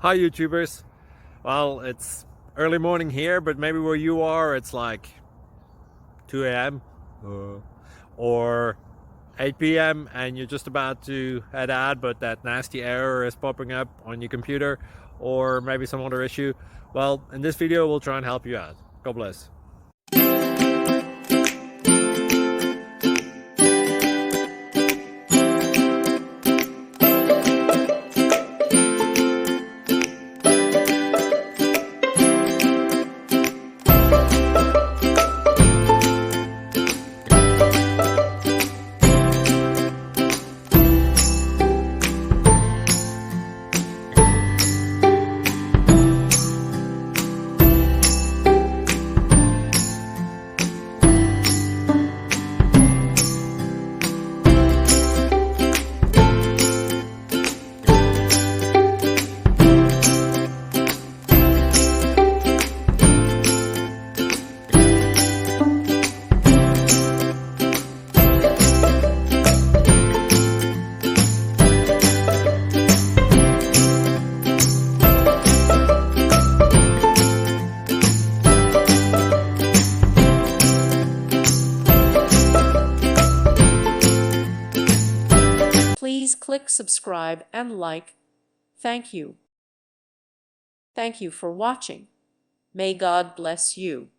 Hi YouTubers. Well, it's early morning here, but maybe where you are it's like 2 a.m. Or 8 p.m. and you're just about to head out, but that nasty error is popping up on your computer, or maybe some other issue. Well, in this video we'll try and help you out. God bless. Please click subscribe and like. Thank you. Thank you for watching. May God bless you.